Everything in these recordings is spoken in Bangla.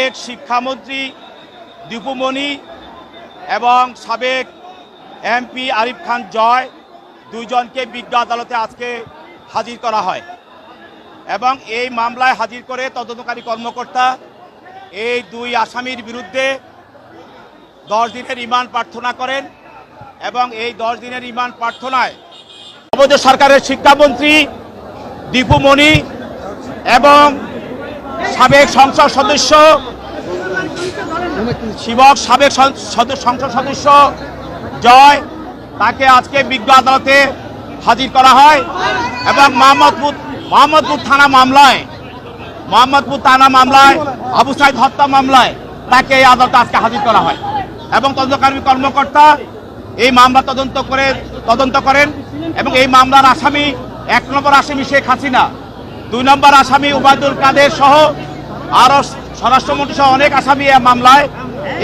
সাবেক শিক্ষামন্ত্রী দীপু মনি এবং সাবেক এমপি আরিফ খান জয় দুইজনকে বিজ্ঞ আদালতে আজকে হাজির করা হয় এবং এই মামলায় হাজির করে তদন্তকারী কর্মকর্তা এই দুই আসামির বিরুদ্ধে 10 দিনের রিমান্ড প্রার্থনা করেন এবং এই 10 দিনের রিমান্ড প্রার্থনায় অবৈধ সরকারের শিক্ষামন্ত্রী দীপু মনি এবং সাবেক সংসদ সদস্য সংসদ সদস্য জয় তাকে আজকে বিজ্ঞ আদালতে হাজির করা হয় এবং মোহাম্মদপুর থানা মামলায় আবু সাইদ হত্যা মামলায় তাকে এই আদালতে আজকে হাজির করা হয় এবং তদন্তকারী কর্মকর্তা এই মামলা তদন্ত করেন এবং এই মামলার আসামি 1 নম্বর আসামি শেখ হাসিনা, 2 নম্বর আসামি ওবায়দুল কাদের সহ আরো স্বরাষ্ট্রমন্ত্রী সহ অনেক আসামি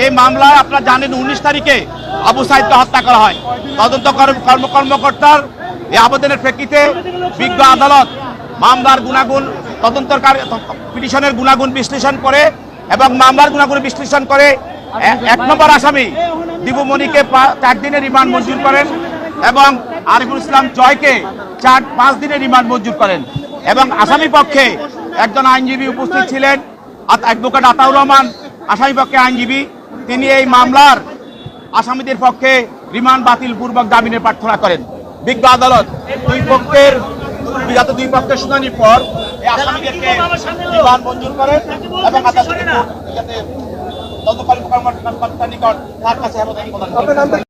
এই মামলায় আপনারা জানেন 19 তারিখে আবু সাইদকে হত্যা করা হয়। তদন্ত কর্মকর্তার এই আবেদনের প্রেক্ষিতে বিজ্ঞ আদালত মামলার গুণাগুণ তদন্তকারী পিটিশনের গুণাগুণ বিশ্লেষণ করে এবং মামলার গুণাগুণ বিশ্লেষণ করে 1 নম্বর আসামি দীপু মনিকে 4 দিনের রিমান্ড মঞ্জুর করেন এবং আরিফুল ইসলাম জয়কে 5 দিনের রিমান্ড মঞ্জুর করেন এবং আসামি পক্ষে একজন আইনজীবী উপস্থিত ছিলেন, অ্যাডভোকেট আতাউর রহমান আসামি পক্ষে আইনজীবী। তিনি এই মামলার আসামিদের পক্ষে রিমান্ড বাতিল পূর্বক জামিনের প্রার্থনা করেন। বিজ্ঞ আদালত দুই পক্ষের শুনানির পর এই আসামিদেরকে রিমান্ড মঞ্জুর করেন এবং তদন্তকারী কর্মকর্তার নিকট তার কাছে